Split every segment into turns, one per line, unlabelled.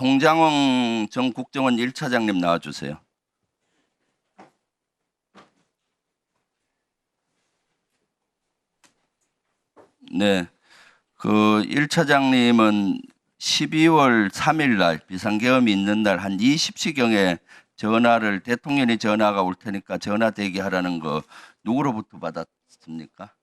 홍장홍 전 국정원 1차장님 나와주세요. 네, 그 1차장님은 12월 3일 날 비상계엄이 있는 날 한 20시경에 전화를 대통령이 전화가 올 테니까 전화 대기하라는 거 누구로부터 받았습니까?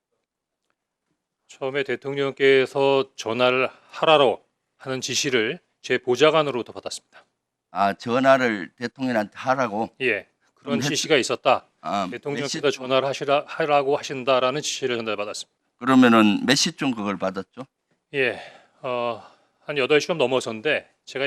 처음에 대통령께서 전화를 하라고 하는 지시를 제 보좌관으로부터 받았습니다.
아, 전화를 대통령한테 하라고?
예, 그런
그럼
지시가 있었다.
몇
대통령께서
시쯤?
전화를 하라고 하신다라는 지시를 전달받았습니다.
그러면은 몇 시쯤 그걸 받았죠?
예, 한 8시 좀 넘어서인데 제가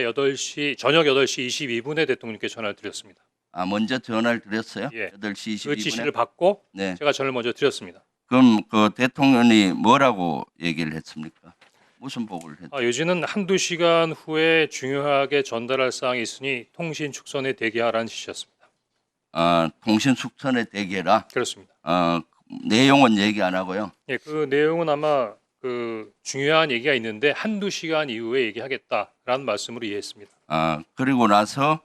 저녁 8시 22분에 대통령께 전화를 드렸습니다.
아, 먼저 전화를 드렸어요?
예.
8시 22분에?
그 지시를 받고
네.
제가 전화를 먼저 드렸습니다.
그럼 그 대통령이 뭐라고 얘기를 했습니까? 무슨 보고를 했죠?
요지는 한두 시간 후에 중요하게 전달할 사항이 있으니 통신 축선에 대기하라는 지시였습니다.
아, 통신 숙선에 대기해라.
그렇습니다.
내용은 얘기 안 하고요.
예, 그 내용은 아마 그 중요한 얘기가 있는데 한두 시간 이후에 얘기하겠다라는 말씀으로 이해했습니다.
아, 그리고 나서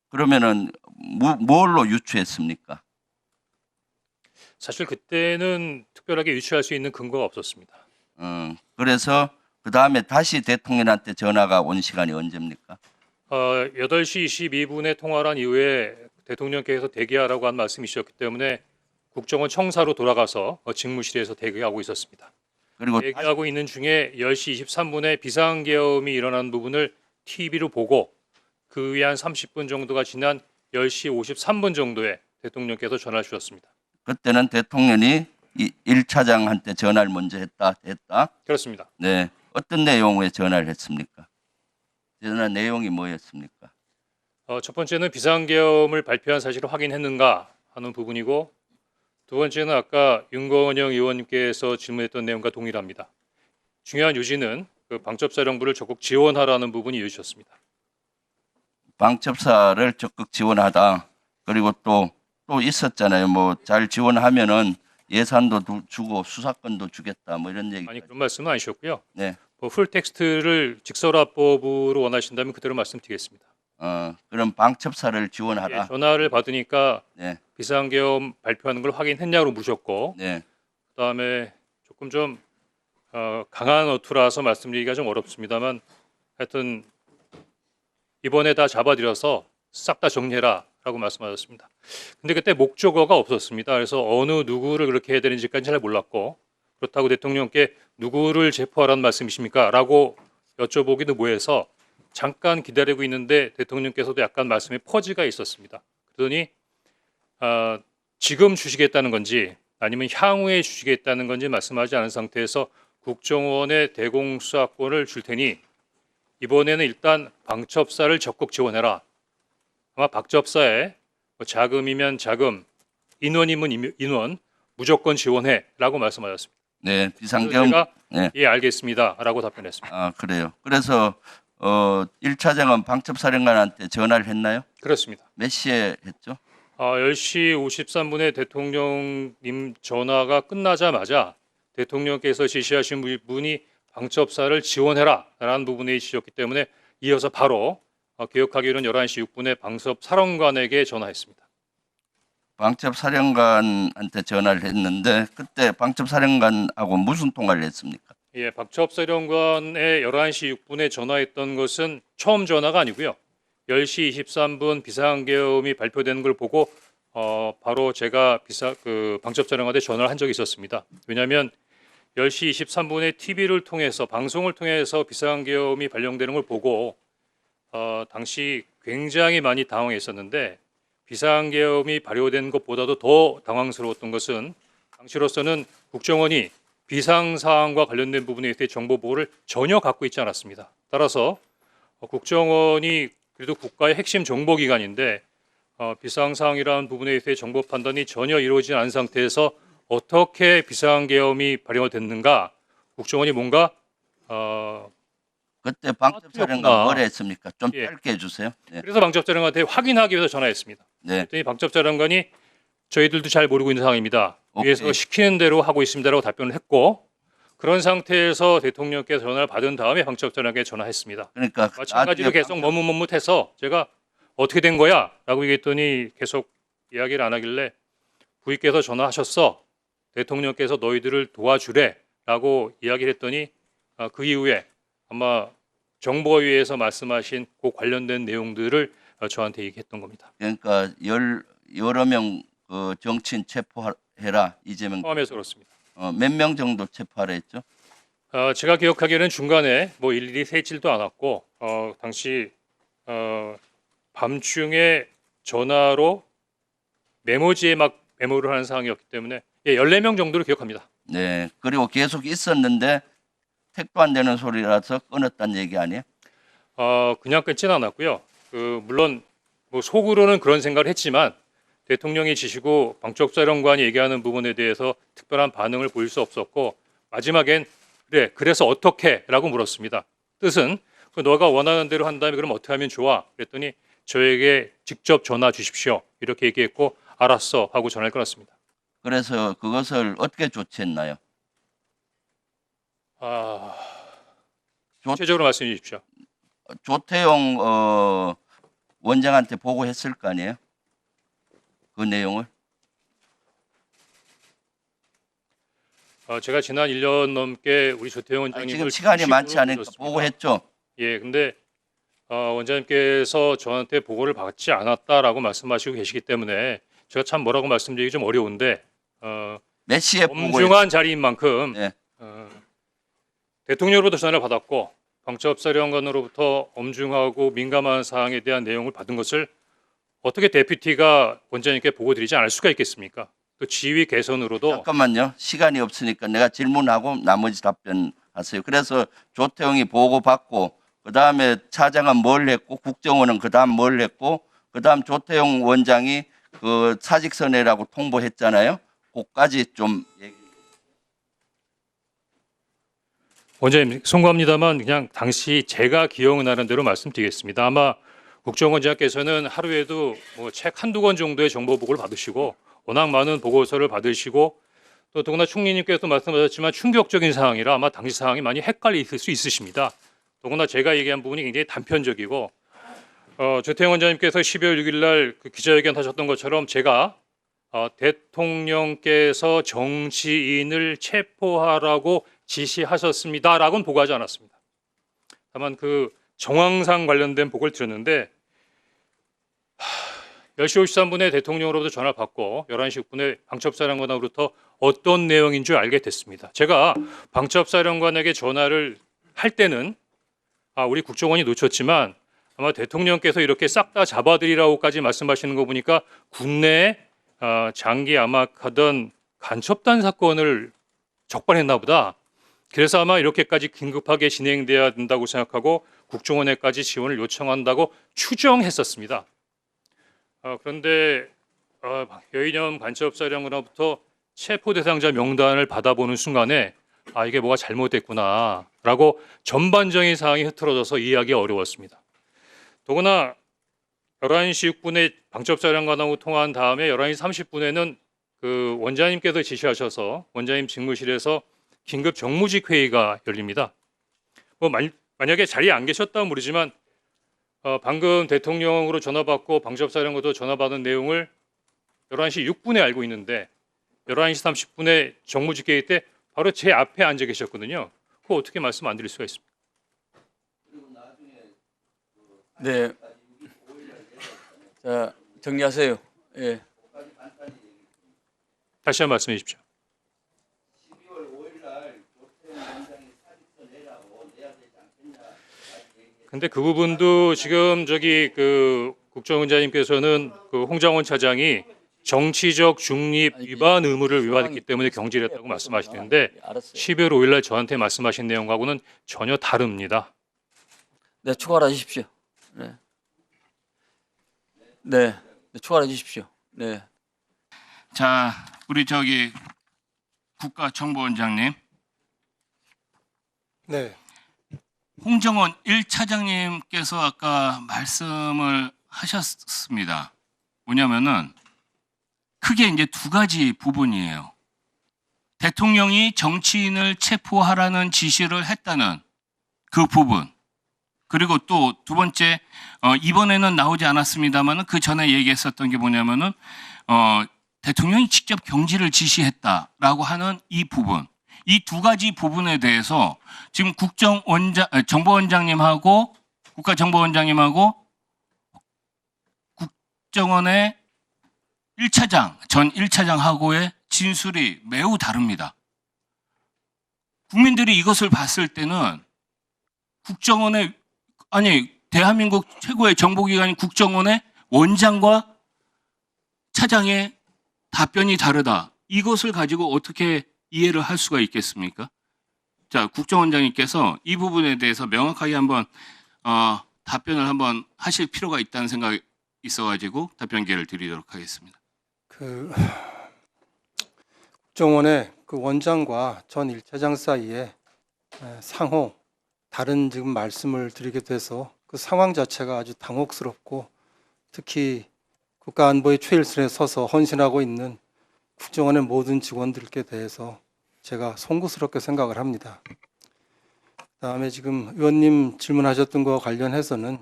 그러면은 뭘로 유추했습니까?
사실 그때는 특별하게 유추할 수 있는 근거가 없었습니다.
그래서 그 다음에 다시 대통령한테 전화가 온 시간이 언제입니까?
8시 22분에 통화를 한 이후에 대통령께서 대기하라고 한 말씀이셨기 때문에 국정원 청사로 돌아가서 직무실에서 대기하고 있었습니다.
그리고
대기하고 있는 중에 10시 23분에 비상계엄이 일어난 부분을 TV로 보고 그 후에 한 30분 정도가 지난 10시 53분 정도에 대통령께서 전화를 주셨습니다.
그때는 대통령이 1차장한테 전화를 먼저 했다.
그렇습니다.
네. 어떤 내용의 전화를 했습니까? 전화 내용이 뭐였습니까?
첫 번째는 비상계엄을 발표한 사실을 확인했는가 하는 부분이고 두 번째는 아까 윤건영 의원님께서 질문했던 내용과 동일합니다. 중요한 요지는 그 방첩사령부를 적극 지원하라는 부분이 요지였습니다.
방첩사를 적극 지원하다. 그리고 또 있었잖아요. 뭐 잘 지원하면은 예산도 주고 수사권도 주겠다. 뭐 이런 얘기.
아니 그런 말씀은 아니셨고요.
네.
풀 텍스트를 직설화법으로 원하신다면 그대로 말씀드리겠습니다.
그럼 방첩사를 지원하라.
예, 전화를 받으니까
네.
비상계엄 발표하는 걸 확인했냐고 물으셨고
네.
그다음에 조금 좀 강한 어투라서 말씀드리기가 좀 어렵습니다만 하여튼 이번에 다 잡아들여서 싹 다 정리해라 라고 말씀하셨습니다. 근데 그때 목적어가 없었습니다. 그래서 어느 누구를 그렇게 해야 되는지까지 잘 몰랐고 그렇다고 대통령께 누구를 체포하라는 말씀이십니까? 라고 여쭤보기도 뭐해서 잠깐 기다리고 있는데 대통령께서도 약간 말씀에 퍼지가 있었습니다. 그러더니 지금 주시겠다는 건지 아니면 향후에 주시겠다는 건지 말씀하지 않은 상태에서 국정원의 대공수사권을 줄 테니 이번에는 일단 방첩사를 적극 지원해라. 아마 방첩사에 자금이면 자금, 인원이면 인원 무조건 지원해라고 말씀하셨습니다.
네.
그래서
비상계엄.
제가
네.
예 알겠습니다라고 답변했습니다.
아, 그래요. 그래서 1차장은 방첩사령관한테 전화를 했나요?
그렇습니다.
몇 시에 했죠?
10시 53분에 대통령님 전화가 끝나자마자 대통령께서 지시하신 분이 방첩사를 지원해라라는 부분에 지셨기 때문에 이어서 바로 기억하기로는 11시 6분에 방첩사령관에게 전화했습니다.
방첩사령관한테 전화를 했는데 그때 방첩사령관하고 무슨 통화를 했습니까?
예, 방첩사령관에 11시 6분에 전화했던 것은 처음 전화가 아니고요. 10시 23분 비상계엄이 발표되는 걸 보고 바로 제가 방첩사령관한테 전화를 한 적이 있었습니다. 왜냐하면 10시 23분에 TV를 통해서 방송을 통해서 비상계엄이 발령되는 걸 보고 당시 굉장히 많이 당황했었는데 비상계엄이 발효된 것보다도 더 당황스러웠던 것은 당시로서는 국정원이 비상사항과 관련된 부분에 대해 정보 보호를 전혀 갖고 있지 않았습니다. 따라서 국정원이 그래도 국가의 핵심 정보기관인데 비상사항이라는 부분에 대해 정보 판단이 전혀 이루어지지 않은 상태에서 어떻게 비상계엄이 발효됐는가 국정원이 뭔가
그때 방첩사령관
빠뜨렸구나.
뭐라 했습니까? 좀
예.
짧게 해주세요. 네.
그래서 방첩사령관한테 확인하기 위해서 전화했습니다.
네.
그랬더니 방첩사령관이 저희들도 잘 모르고 있는 상황입니다. 위에서
오케이.
시키는 대로 하고 있습니다라고 답변을 했고 그런 상태에서 대통령께서 전화를 받은 다음에 방첩장에게 전화했습니다.
그러니까
마찬가지로
나중에
계속 머뭇머뭇해서 제가 어떻게 된 거야? 라고 얘기했더니 계속 이야기를 안 하길래 부위께서 전화하셨어. 대통령께서 너희들을 도와주래. 라고 이야기를 했더니 그 이후에 아마 정보위에서 말씀하신 그 관련된 내용들을 저한테 얘기했던 겁니다.
그러니까 여러 명 정치인 체포해라 이재명
포함해서 그렇습니다.
몇 명 정도 체포하라 했죠?
제가 기억하기에는 중간에 뭐 일일이 세지도 않았고 당시 밤중에 전화로 메모지에 막 메모를 하는 상황이었기 때문에 14명 정도로 기억합니다.
네. 그리고 계속 있었는데 택도 안 되는 소리라서 끊었다는 얘기 아니에요?
그냥 끊지는 않았고요. 물론 뭐 속으로는 그런 생각을 했지만 대통령이 지시고 방첩사령관이 얘기하는 부분에 대해서 특별한 반응을 보일 수 없었고 마지막엔 그래 그래서 어떻게? 라고 물었습니다. 뜻은 너가 원하는 대로 한다면 그럼 어떻게 하면 좋아? 그랬더니 저에게 직접 전화 주십시오. 이렇게 얘기했고 알았어 하고 전화를 끊었습니다.
그래서 그것을 어떻게 조치했나요?
구체적으로 말씀해 주십시오.
조태용 원장한테 보고했을 거 아니에요? 그 내용을?
제가 지난 1년 넘게 우리 조태용
아니,
원장님을
지금 시간이 많지 않으니까
들었습니다.
보고했죠?
예, 근데 원장님께서 저한테 보고를 받지 않았다라고 말씀하시고 계시기 때문에 제가 참 뭐라고 말씀드리기 좀 어려운데
몇 시에 보고했어요?
엄중한 자리인 만큼
네.
대통령으로부터 전화를 받았고 방첩사령관으로부터 엄중하고 민감한 사항에 대한 내용을 받은 것을 어떻게 데피티가 원장님께 보고드리지 않을 수가 있겠습니까? 또 지휘 개선으로도
잠깐만요. 시간이 없으니까 내가 질문하고 나머지 답변하세요. 그래서 조태용이 보고받고 그다음에 차장은 뭘 했고 국정원은 그다음 뭘 했고 그다음 조태용 원장이 그 사직서내라고 통보했잖아요. 그까지 좀 얘기.
원장님 송구합니다만 그냥 당시 제가 기억나는 대로 말씀드리겠습니다. 아마 국정원장께서는 하루에도 뭐 책 한두 권 정도의 정보 보고를 받으시고 워낙 많은 보고서를 받으시고 또 더구나 총리님께서 말씀하셨지만 충격적인 사항이라 아마 당시 상황이 많이 헷갈리실 수 있으십니다. 더구나 제가 얘기한 부분이 굉장히 단편적이고 조태용 원장님께서 12월 6일 날 그 기자회견 하셨던 것처럼 제가 대통령께서 정치인을 체포하라고 지시하셨습니다라고는 보고하지 않았습니다. 다만 그 정황상 관련된 보고를 드렸는데 10시 53분에 대통령으로부터 전화를 받고 11시 6분에 방첩사령관으로부터 어떤 내용인 줄 알게 됐습니다. 제가 방첩사령관에게 전화를 할 때는 우리 국정원이 놓쳤지만 아마 대통령께서 이렇게 싹 다 잡아드리라고까지 말씀하시는 거 보니까 국내에 장기 암약하던 간첩단 사건을 적발했나 보다. 그래서 아마 이렇게까지 긴급하게 진행돼야 된다고 생각하고 국정원에까지 지원을 요청한다고 추정했었습니다. 그런데 여인영 간첩사령관으로부터 체포 대상자 명단을 받아보는 순간에 이게 뭐가 잘못됐구나라고 전반적인 상황이 흐트러져서 이해하기 어려웠습니다. 더구나 11시 6분에 방첩사령관하고 통화한 다음에 11시 30분에는 그 원장님께서 지시하셔서 원장님 직무실에서 긴급 정무직 회의가 열립니다. 뭐 만약에 자리에 안 계셨다면 모르지만 방금 대통령으로 전화받고 방첩사령관도 전화받은 내용을 11시 6분에 알고 있는데 11시 30분에 정무직 회의 때 바로 제 앞에 앉아 계셨거든요. 그거 어떻게 말씀 안 드릴 수가 있습니까?
네. 자, 정리하세요. 예.
다시 한번 말씀해 주십시오.
12월 5일 날 조태용 원장이 사직서 내라고 내야 되지 않겠냐.
근데 그 부분도 지금 그 국정원장님께서는 그 홍장원 차장이 정치적 중립 위반 의무를 위반했기 때문에 경질했다고 말씀하시는데
알았어요.
12월 5일 날 저한테 말씀하신 내용하고는 전혀 다릅니다.
네, 추가를 해주십시오. 네. 네, 추가를 해주십시오. 네.
자, 우리 국가정보원장님,
네,
홍정원 1차장님께서 아까 말씀을 하셨습니다. 뭐냐면은 크게 이제 두 가지 부분이에요. 대통령이 정치인을 체포하라는 지시를 했다는 그 부분, 그리고 또 두 번째, 이번에는 나오지 않았습니다만 그 전에 얘기했었던 게 뭐냐면은 대통령이 직접 경질을 지시했다라고 하는 이 부분, 이 두 가지 부분에 대해서 지금 정보원장님하고 국가정보원장님하고 국정원의 1차장, 전 1차장하고의 진술이 매우 다릅니다. 국민들이 이것을 봤을 때는 국정원의, 아니, 대한민국 최고의 정보기관인 국정원의 원장과 차장의 답변이 다르다. 이것을 가지고 어떻게 이해를 할 수가 있겠습니까? 자, 국정원장님께서 이 부분에 대해서 명확하게 한번 답변을 한번 하실 필요가 있다는 생각이 있어가지고 답변 기회를 드리도록 하겠습니다.
국정원의 그 원장과 전 1차장 사이에 상호 다른 지금 말씀을 드리게 돼서 그 상황 자체가 아주 당혹스럽고, 특히 국가안보의 최일선에 서서 헌신하고 있는 국정원의 모든 직원들께 대해서 제가 송구스럽게 생각을 합니다. 그다음에 지금 의원님 질문하셨던 것과 관련해서는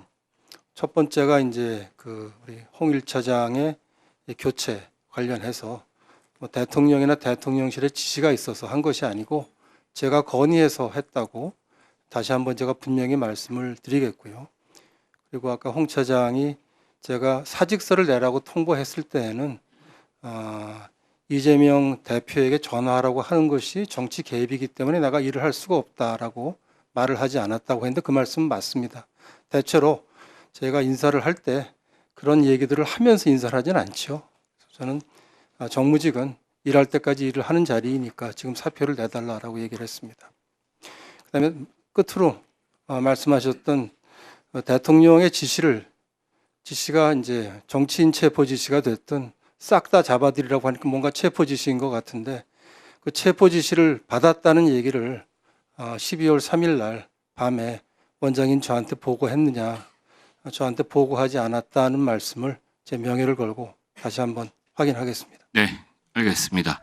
첫 번째가 이제 우리 홍 1차장의 교체 관련해서 대통령이나 대통령실의 지시가 있어서 한 것이 아니고 제가 건의해서 했다고 다시 한번 제가 분명히 말씀을 드리겠고요. 그리고 아까 홍 차장이 제가 사직서를 내라고 통보했을 때에는 이재명 대표에게 전화하라고 하는 것이 정치 개입이기 때문에 내가 일을 할 수가 없다라고 말을 하지 않았다고 했는데 그 말씀은 맞습니다. 대체로 제가 인사를 할 때 그런 얘기들을 하면서 인사를 하진 않죠. 저는 정무직은 일할 때까지 일을 하는 자리이니까 지금 사표를 내달라라고 얘기를 했습니다. 그다음에 끝으로 말씀하셨던 대통령의 지시가 이제 정치인 체포 지시가 됐든 싹 다 잡아들이라고 하니까 뭔가 체포 지시인 것 같은데, 그 체포 지시를 받았다는 얘기를 12월 3일 날 밤에 원장인 저한테 보고했느냐, 저한테 보고하지 않았다는 말씀을 제 명예를 걸고 다시 한번 확인하겠습니다.
네, 알겠습니다.